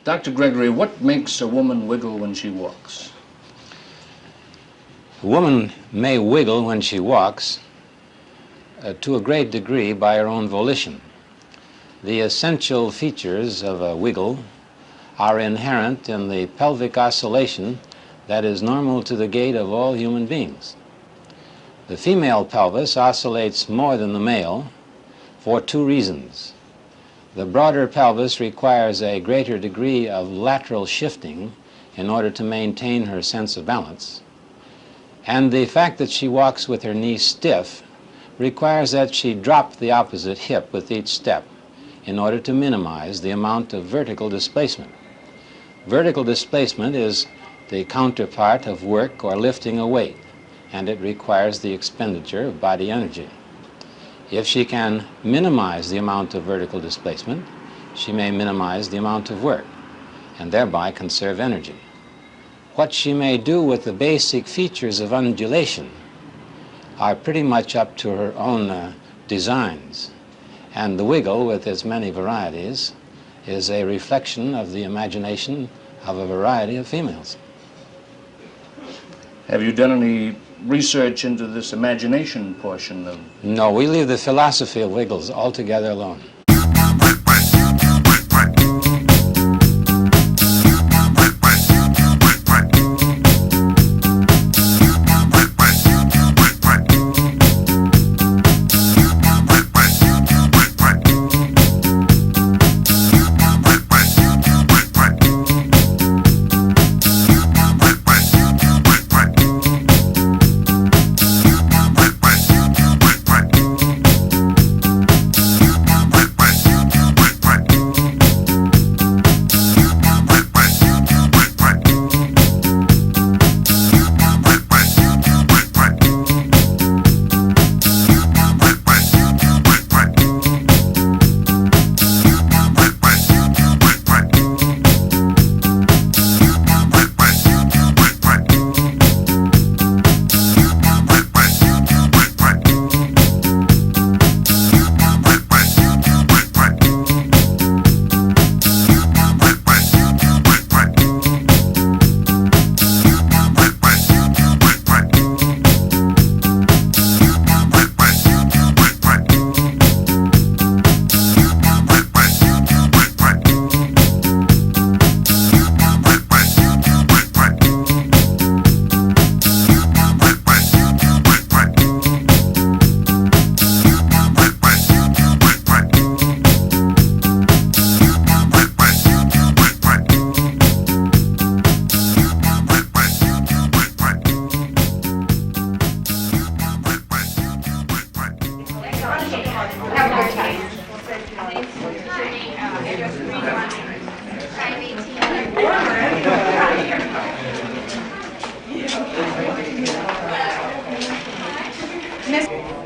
Dr. Gregory, what makes a woman wiggle when she walks? A woman may wiggle when she walks to a great degree by her own volition. The essential features of a wiggle are inherent in the pelvic oscillation that is normal to the gait of all human beings. The female pelvis oscillates more than the male for two reasons. The broader pelvis requires a greater degree of lateral shifting in order to maintain her sense of balance. And the fact that she walks with her knees stiff requires that she drop the opposite hip with each step in order to minimize the amount of vertical displacement. Vertical displacement is the counterpart of work or lifting a weight, and it requires the expenditure of body energy. If she can minimize the amount of vertical displacement, she may minimize the amount of work and thereby conserve energy. What she may do with the basic features of undulation are pretty much up to her own designs. And the wiggle, with its many varieties, is a reflection of the imagination of a variety of females. Have you done any research into this imagination portion of... No, we leave the philosophy of wiggles altogether alone.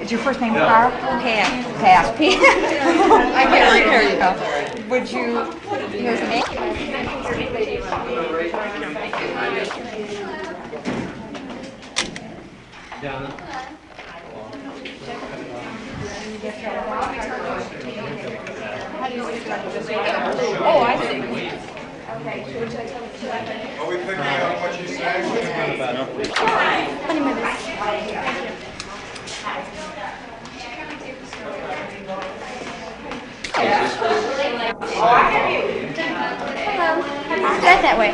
Is your first name Carl? Pam. Pam. I can't read. Here you go. Would you? Here's the name. Oh, I see. Are we picking up what you say? Funny minutes. Hello. Right that way.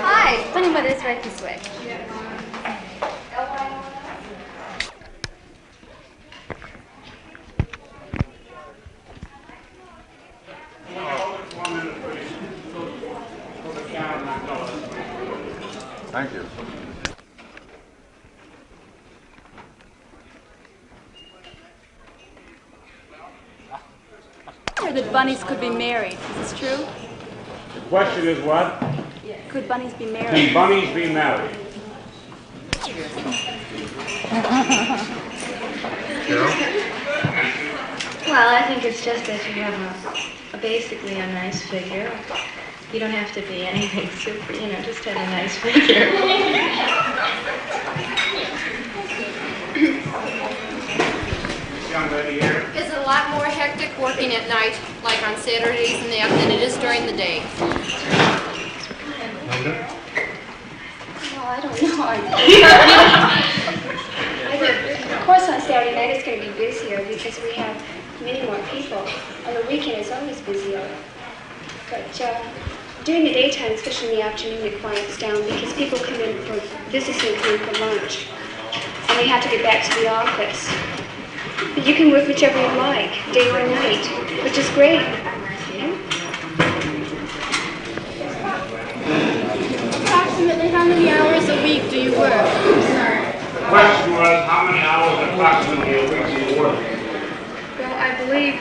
Hi. Funny Mother's right this way. Thank you. That bunnies could be married. Is this true? The question is what? Could bunnies be Can married? bunnies be married? Well, I think it's just that you have basically a nice figure. You don't have to be anything super, just have a nice figure. young lady here. Is it a lot more hectic working at night, like on Saturdays and that, than it is during the day? Well, I don't know. Of course, on Saturday night it's going to be busier because we have many more people. On the weekend it's always busier. But during the daytime, especially in the afternoon, it quiets down because people come in for businessmen come in for lunch. And they have to get back to the office. But you can work whichever you like, day or night, which is great. Approximately how many hours a week do you work? The question was, how many hours approximately a week do you work? Well, I believe,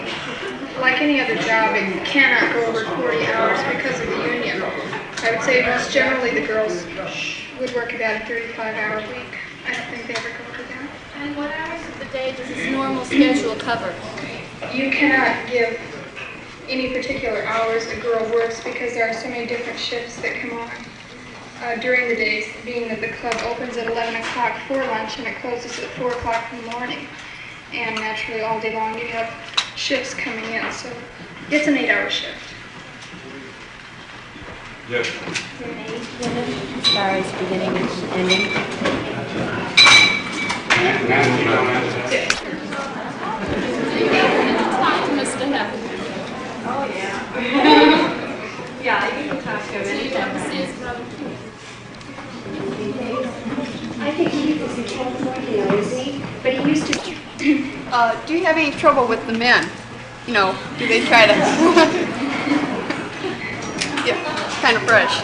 like any other job, it cannot go over 40 hours because of the union. I would say most generally the girls would work about a 35-hour week. I don't think they ever go over that. And what hours of the day does this normal schedule cover? You cannot give any particular hours a girl works because there are so many different shifts that come on during the days, being that the club opens at 11 o'clock for lunch and it closes at 4 o'clock in the morning. And naturally all day long you have shifts coming in, so it's an 8-hour shift. Yes. As far as beginning and ending. Nancy, you don't answer that. Talk to Mr. Hefner. Oh, yeah. Yeah, you can talk to him anytime. See his brother. I think he was in California, isn't he? But he used to... Do you have any trouble with the men? You know, do they try to... yeah, kind of fresh.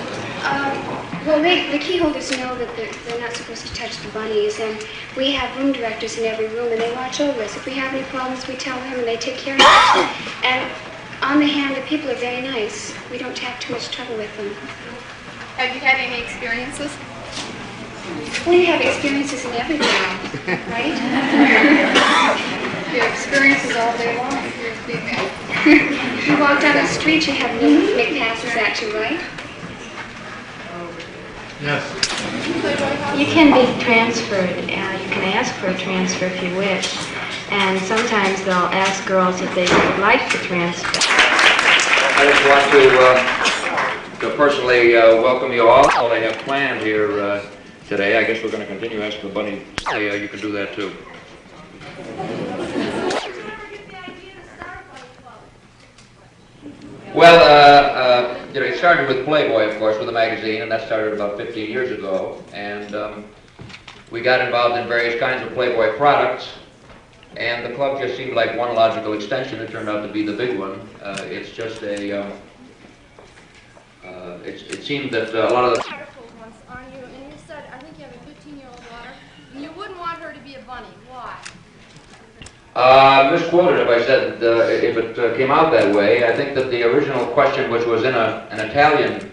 Well, the key holders know that they're not supposed to touch the bunnies, and we have room directors in every room, and they watch over us. If we have any problems, we tell them, and they take care of us. And on the hand, the people are very nice. We don't have too much trouble with them. Have you had any experiences? We have experiences in everything, right? You have experiences all day long if you're a female. You walk down the street, you have men make passes at you, right? Yes. You can be transferred. You can ask for a transfer if you wish. And sometimes they'll ask girls if they would like to transfer. I just want to personally welcome you all I have planned here today. I guess we're going to continue asking the bunny. You can do that too. Well, it started with Playboy, of course, with a magazine, and that started about 15 years ago. And we got involved in various kinds of Playboy products, and the club just seemed like one logical extension. It turned out to be the big one. It's just a. It seemed that a lot of the Articles once on you, and you said, I think you have a 15-year-old daughter, and you wouldn't want her to be a bunny. Why? Misquoted if I said if it came out that way. I think that the original question, which was in an Italian.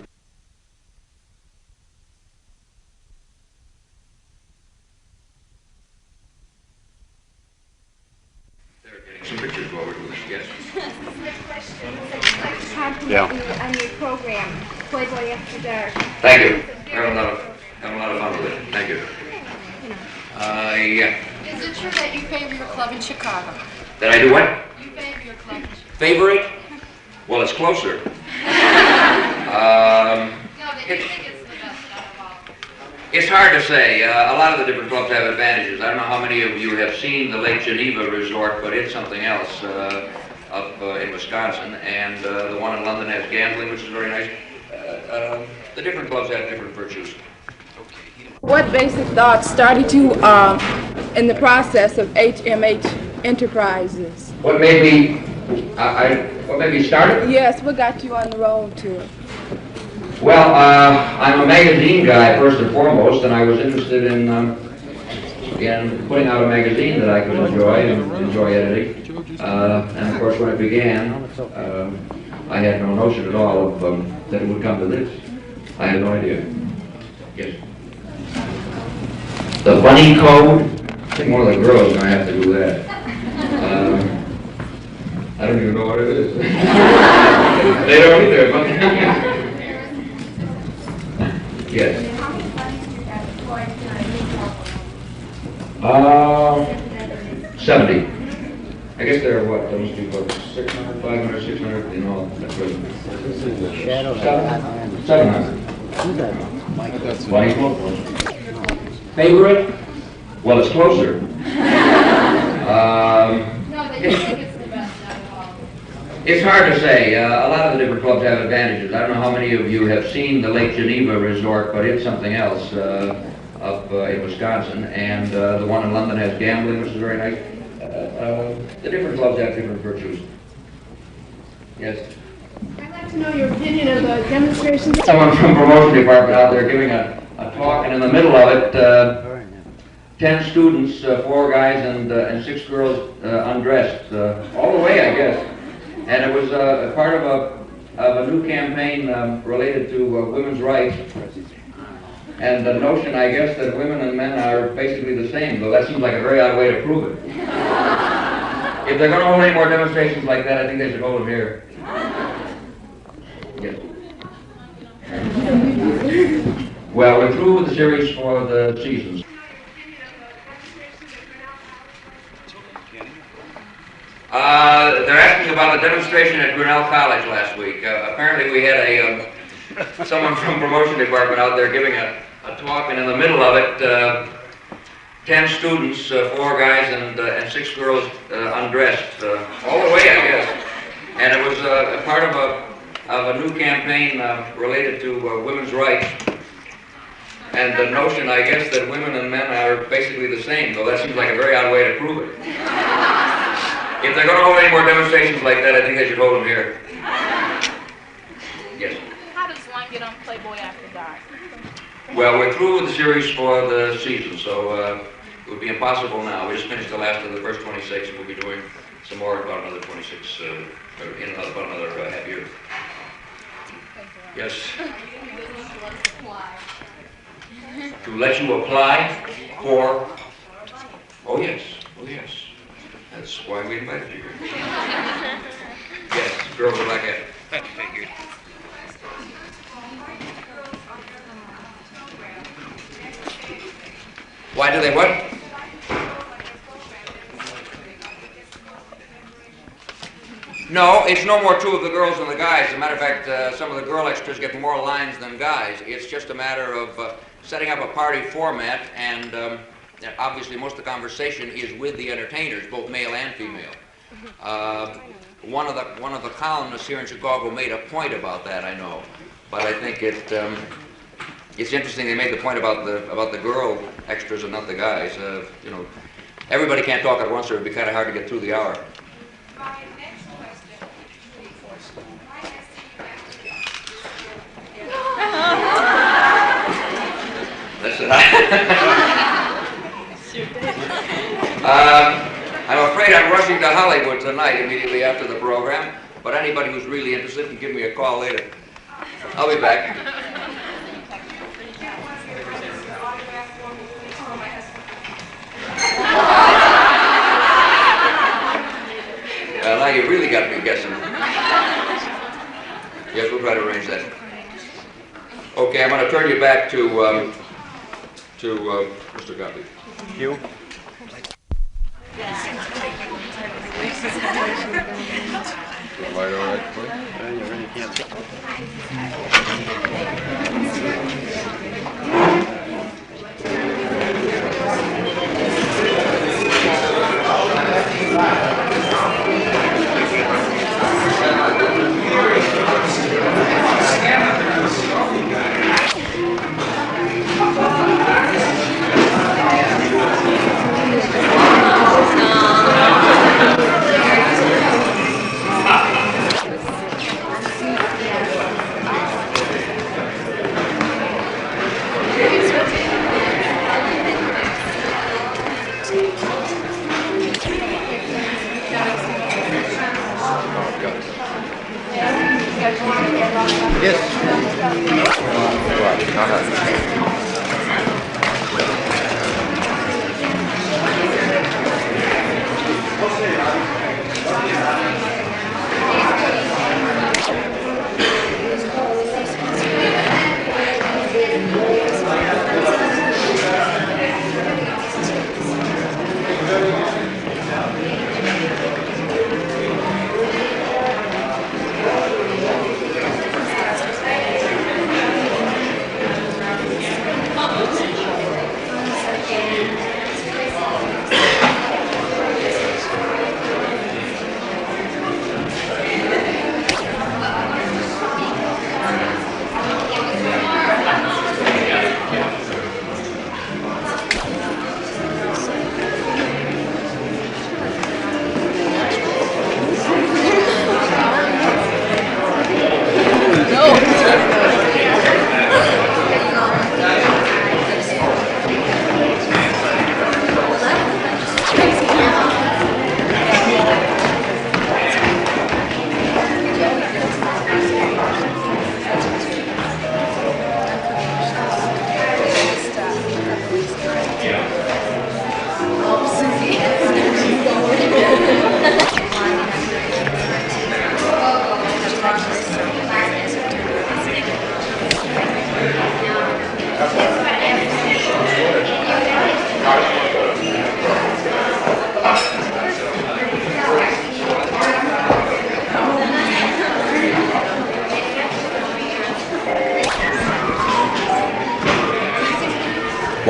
They're getting some pictures while we're doing this, yes. Yeah. On your program, Playboy After Dark. Thank you. Having a lot of fun with it. Thank you. Yeah. Is it true that you favor your club in Chicago? That I do what? You favor your club in Chicago. Favorite? Well, it's closer. No, that you think it's the best out of all. It's hard to say. A lot of the different clubs have advantages. I don't know how many of you have seen the Lake Geneva Resort, but it's something else up in Wisconsin. And the one in London has gambling, which is very nice. The different clubs have different virtues. What basic thoughts started you in the process of HMH Enterprises? What made me, what made me start it? Yes, what got you on the road to it? Well, I'm a magazine guy first and foremost, and I was interested in putting out a magazine that I could enjoy and enjoy editing. And of course, when it began, I had no notion at all of that it would come to this. I had no idea. Yes. The bunny code? I think one of the girls is going to have to do that. I don't even know what it is. They don't either. Yes. 70. I guess there are what, there must be about 600, 500, 600 in all. That's right. 700. What equal? Favorite? Well, it's closer. No, they just think it's the best out of all. It's hard to say. A lot of the different clubs have advantages. I don't know how many of you have seen the Lake Geneva resort, but it's something else up in Wisconsin. And the one in London has gambling, which is very nice. The different clubs have different virtues. Yes? I'd like to know your opinion of the demonstrations. Someone from promotion department out there giving a talk, and in the middle of it, 10 students, 4 guys and 6 girls undressed, all the way, I guess. And it was a part of a new campaign related to women's rights, and the notion, I guess, that women and men are basically the same, though that seems like a very odd way to prove it. If they're going to hold any more demonstrations like that, I think they should hold them here. Yes. Well, we're through with the series for the seasons. They're asking about the demonstration at Grinnell College last week. Apparently we had someone from promotion department out there giving a talk, and in the middle of it, 10 students, 4 guys and 6 girls undressed, all the way, I guess. And it was a part of a new campaign related to women's rights. And the notion, I guess, that women and men are basically the same, though that seems like a very odd way to prove it. If they're going to hold any more demonstrations like that, I think they should hold them here. Yes? How does one get on Playboy after dark? Well, we're through with the series for the season, so it would be impossible now. We just finished the last of the first 26, and we'll be doing some more in about another 26, in about another half year. Yes? To let you apply for... Oh, yes. Oh, yes. That's why we invited you here. Yes, girls are like that. That figured. Why do they what? No, it's no more true of the girls than the guys. As a matter of fact, some of the girl extras get more lines than guys. It's just a matter of setting up a party format, and obviously most of the conversation is with the entertainers, both male and female. One of the columnists here in Chicago made a point about that, I know, but I think it's interesting they made the point about the girl extras and not the guys. You know, everybody can't talk at once, or it'd be kind of hard to get through the hour. Listen, I'm afraid I'm rushing to Hollywood tonight immediately after the program, but anybody who's really interested can give me a call later. I'll be back. Well, now you really got me guessing. Yes, we'll try to arrange that. Okay, I'm going to turn you back to Mr. Gottlieb. Hugh?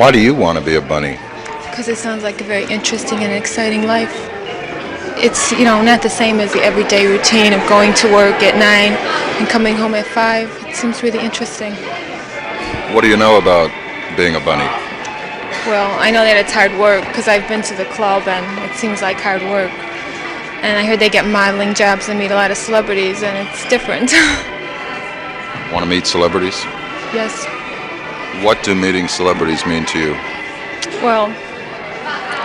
Why do you want to be a bunny? Because it sounds like a very interesting and exciting life. It's, not the same as the everyday routine of going to work at 9 and coming home at 5. It seems really interesting. What do you know about being a bunny? Well, I know that it's hard work because I've been to the club and it seems like hard work. And I heard they get modeling jobs and meet a lot of celebrities, and it's different. Want to meet celebrities? Yes. What do meeting celebrities mean to you? Well,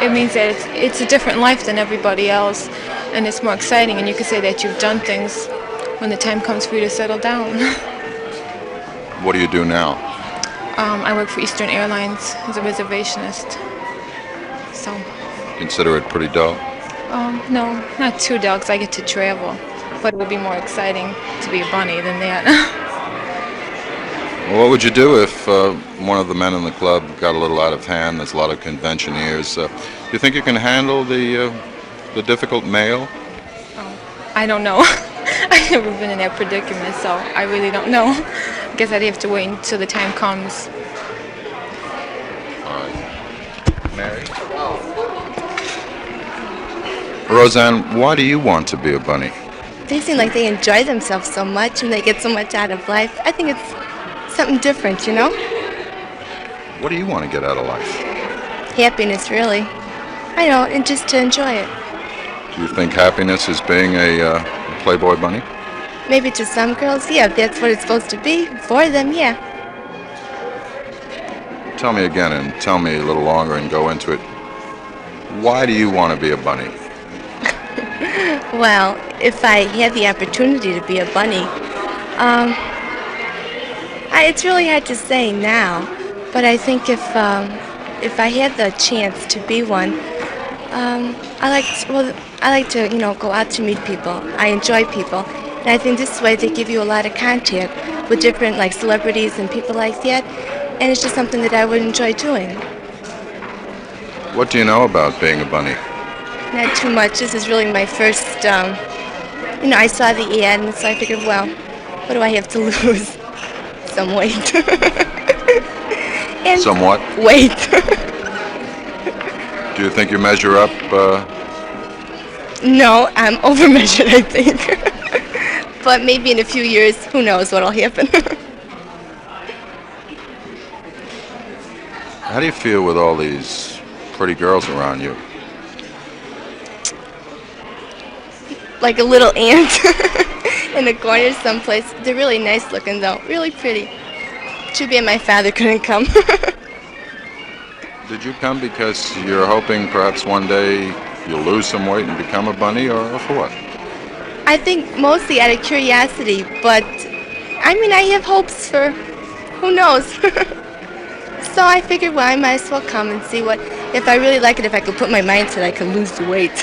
it means that it's a different life than everybody else, and it's more exciting, and you could say that you've done things when the time comes for you to settle down. What do you do now? I work for Eastern Airlines as a reservationist. So. Consider it pretty dull? No, not too dull, because I get to travel. But it would be more exciting to be a bunny than that. Well, what would you do if one of the men in the club got a little out of hand? There's a lot of conventioneers. Do you think you can handle the difficult male? I don't know. I've never been in that predicament, so I really don't know. I guess I'd have to wait until the time comes. All right. Mary? Roseanne, why do you want to be a bunny? They seem like they enjoy themselves so much and they get so much out of life. I think it's something different, What do you want to get out of life? Happiness, really. I know, and just to enjoy it. Do you think happiness is being a Playboy bunny? Maybe to some girls, yeah, if that's what it's supposed to be. For them, yeah. Tell me again, and tell me a little longer and go into it. Why do you want to be a bunny? Well, if I had the opportunity to be a bunny, it's really hard to say now, but I think if I had the chance to be one, I like to go out to meet people. I enjoy people, and I think this way they give you a lot of contact with different celebrities and people like that, and it's just something that I would enjoy doing. What do you know about being a bunny? Not too much. This is really my first, I saw the ad, and so I figured, well, what do I have to lose? Some weight. And somewhat? Weight. Do you think you measure up? No, I'm overmeasured, I think. But maybe in a few years, who knows what'll happen. How do you feel with all these pretty girls around you? Like a little ant in the corner someplace. They're really nice looking though, really pretty. Too bad my father couldn't come. Did you come because you're hoping perhaps one day you'll lose some weight and become a bunny, or for what? I think mostly out of curiosity, but I have hopes for who knows. So I figured, well, I might as well come and see what, if I really like it, if I could put my mind to it, I could lose the weight.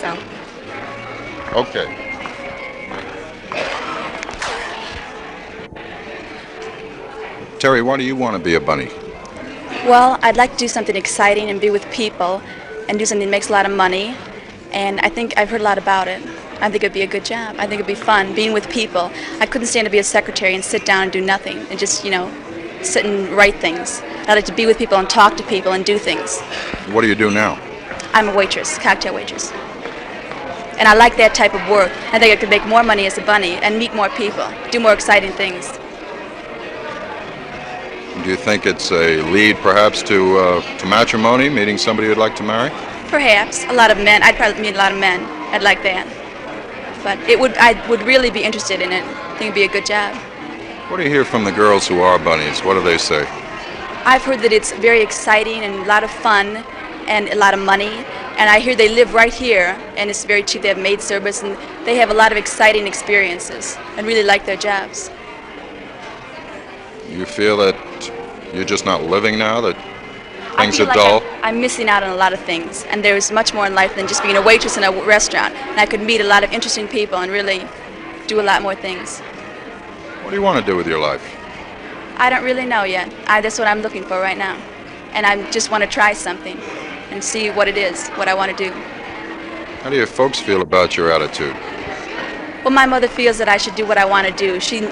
So. Okay. Terry, why do you want to be a bunny? Well, I'd like to do something exciting and be with people and do something that makes a lot of money. And I think I've heard a lot about it. I think it'd be a good job. I think it'd be fun being with people. I couldn't stand to be a secretary and sit down and do nothing and just, sit and write things. I like to be with people and talk to people and do things. What do you do now? I'm a waitress, cocktail waitress. And I like that type of work. I think I could make more money as a bunny and meet more people, do more exciting things. Do you think it's a lead perhaps to matrimony, meeting somebody you'd like to marry? Perhaps. A lot of men. I'd probably meet a lot of men. I'd like that. But I would really be interested in it. I think it'd be a good job. What do you hear from the girls who are bunnies? What do they say? I've heard that it's very exciting and a lot of fun and a lot of money. And I hear they live right here, and it's very cheap. They have maid service, and they have a lot of exciting experiences and really like their jobs. You feel that you're just not living now, that things are like dull? I'm missing out on a lot of things, and there's much more in life than just being a waitress in a restaurant. And I could meet a lot of interesting people and really do a lot more things. What do you want to do with your life? I don't really know yet. That's what I'm looking for right now. And I just want to try something and see what it is, what I want to do. How do your folks feel about your attitude? Well, my mother feels that I should do what I want to do. She,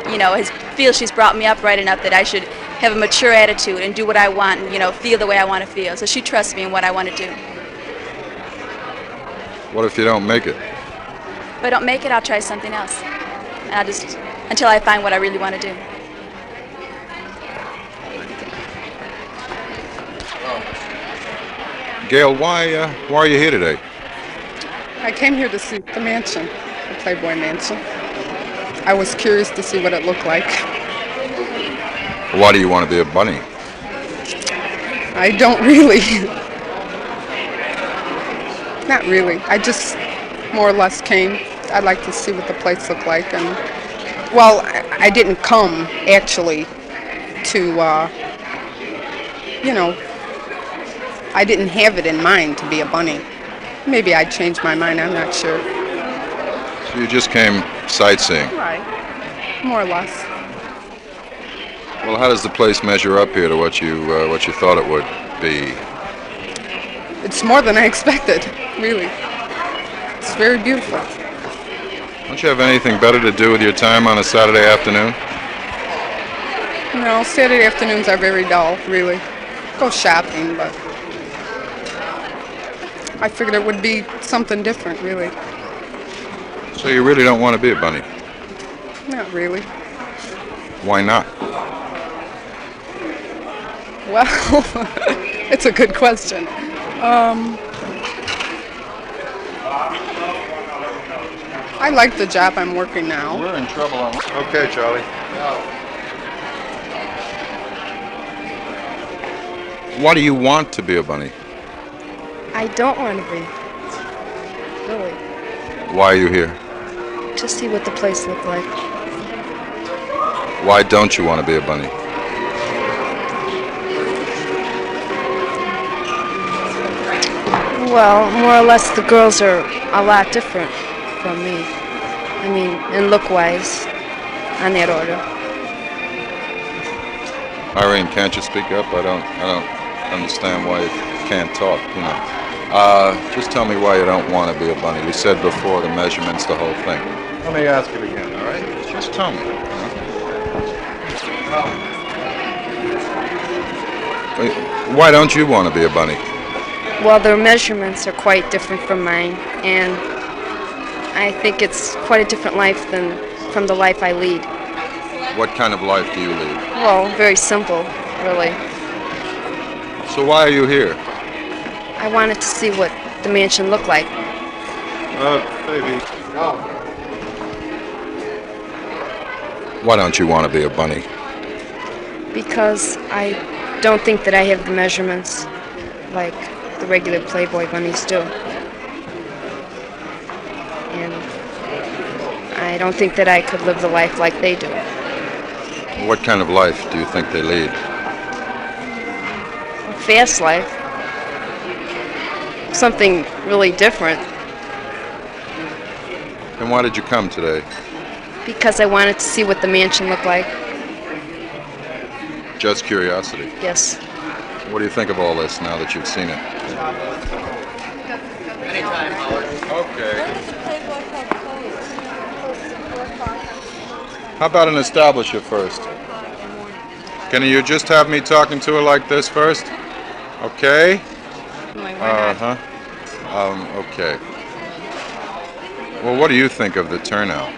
feels she's brought me up right enough that I should have a mature attitude and do what I want and, you know, feel the way I want to feel. So she trusts me in what I want to do. What if you don't make it? If I don't make it, I'll try something else. And I'll just, until I find what I really want to do. Gail, why are you here today? I came here to see the mansion, the Playboy Mansion. I was curious to see what it looked like. Why do you want to be a bunny? I don't really. Not really. I just more or less came. I'd like to see what the place looked like. And, well, I didn't come actually to, you know, I didn't have it in mind to be a bunny. Maybe I'd change my mind, I'm not sure. So you just came sightseeing? Right, more or less. Well, how does the place measure up here to what you thought it would be? It's more than I expected, really. It's very beautiful. Don't you have anything better to do with your time on a Saturday afternoon? No, Saturday afternoons are very dull, really. Go shopping, but I figured it would be something different, really. So you really don't want to be a bunny? Not really. Why not? Well, it's a good question. I like the job I'm working now. We're in trouble. Okay, Charlie. Why do you want to be a bunny? I don't want to be. Really. Why are you here? To see what the place looked like. Why don't you want to be a bunny? Well, more or less the girls are a lot different from me. I mean, in look-wise, on that order. Irene, can't you speak up? I don't understand why you can't talk, you know. Just tell me why you don't want to be a bunny. You said before the measurements, the whole thing. Let me ask it again, all right? Just tell me. Why don't you want to be a bunny? Well, their measurements are quite different from mine, and I think it's quite a different life than from the life I lead. What kind of life do you lead? Well, very simple, really. So why are you here? I wanted to see what the mansion looked like. Baby. Why don't you want to be a bunny? Because I don't think that I have the measurements like the regular Playboy bunnies do. And I don't think that I could live the life like they do. What kind of life do you think they lead? A fast life. Something really different. And why did you come today? Because I wanted to see what the mansion looked like. Just curiosity. Yes. What do you think of all this now that you've seen it? Anytime, Howard. Okay. How about an establishment first? Can you just have me talking to her like this first? Okay? Uh-huh. Okay. Well, what do you think of the turnout?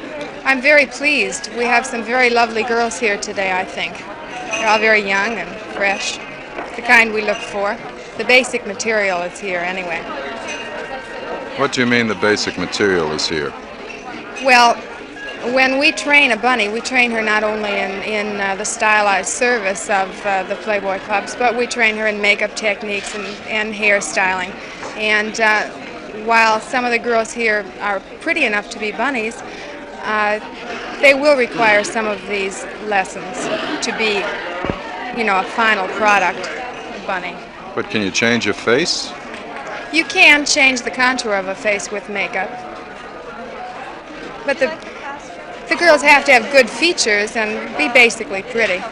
I'm very pleased. We have some very lovely girls here today, I think. They're all very young and fresh, the kind we look for. The basic material is here anyway. What do you mean the basic material is here? Well, when we train a bunny, we train her not only in the stylized service of the Playboy clubs, but we train her in makeup techniques and hairstyling. And while some of the girls here are pretty enough to be bunnies, they will require some of these lessons to be, you know, a final product bunny. But can you change your face? You can change the contour of a face with makeup, but the girls have to have good features and be basically pretty.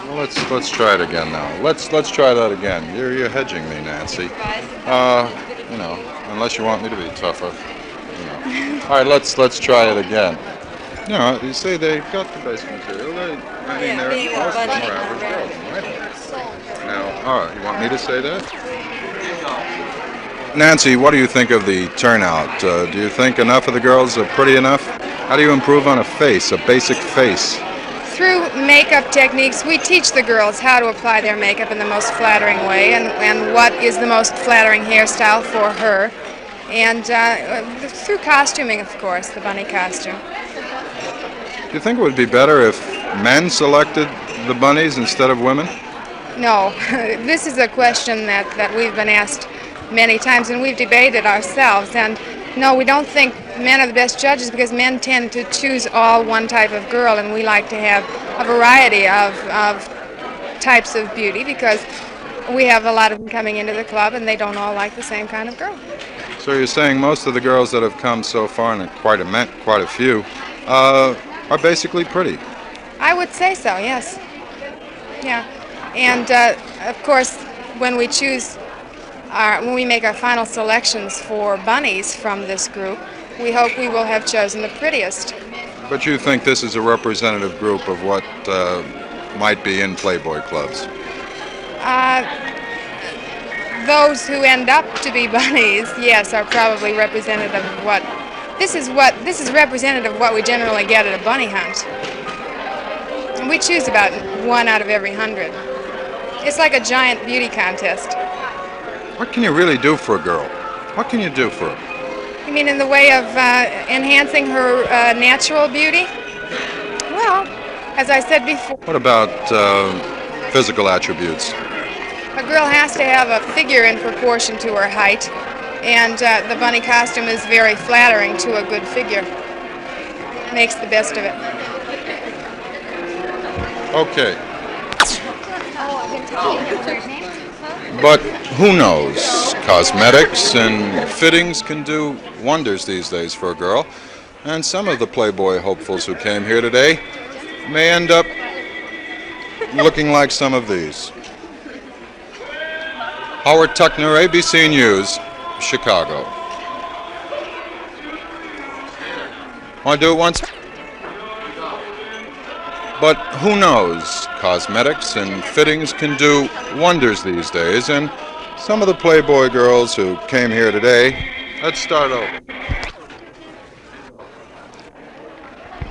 Well, let's try it again now. Let's try that again. You're hedging me, Nancy. You know, unless you want me to be tougher. You know. All right, let's try it again. No, you say they've got the basic material. I mean, most of them are average girls, right? Now, all right, you want me to say that? Nancy, what do you think of the turnout? Do you think enough of the girls are pretty enough? How do you improve on a face, a basic face? Through makeup techniques, we teach the girls how to apply their makeup in the most flattering way and what is the most flattering hairstyle for her. And through costuming, of course, the bunny costume. Do you think it would be better if men selected the bunnies instead of women? No, this is a question that we've been asked many times and we've debated ourselves. And no, we don't think men are the best judges because men tend to choose all one type of girl, and we like to have a variety of types of beauty because we have a lot of them coming into the club and they don't all like the same kind of girl. So you're saying most of the girls that have come so far, and quite a few, are basically pretty? I would say so, yes. Yeah, and of course, when we make our final selections for bunnies from this group, we hope we will have chosen the prettiest. But you think this is a representative group of what might be in Playboy clubs? Those who end up to be bunnies, yes, are probably representative of what. This is representative of what we generally get at a bunny hunt. And we choose about 1 out of every 100. It's like a giant beauty contest. What can you really do for a girl? What can you do for her? You mean in the way of enhancing her natural beauty? Well, as I said before, What about physical attributes? a girl has to have a figure in proportion to her height, and the bunny costume is very flattering to a good figure. Makes the best of it. Okay. But who knows? Cosmetics and fittings can do wonders these days for a girl, and some of the Playboy hopefuls who came here today may end up looking like some of these. Howard Tuckner, ABC News, Chicago. Want to do it once? But who knows? Cosmetics and fittings can do wonders these days, and some of the Playboy girls who came here today, let's start over.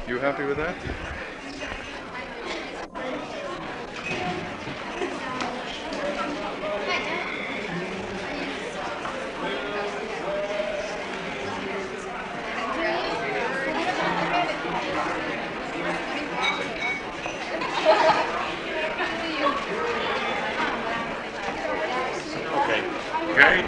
You happy with that? Okay.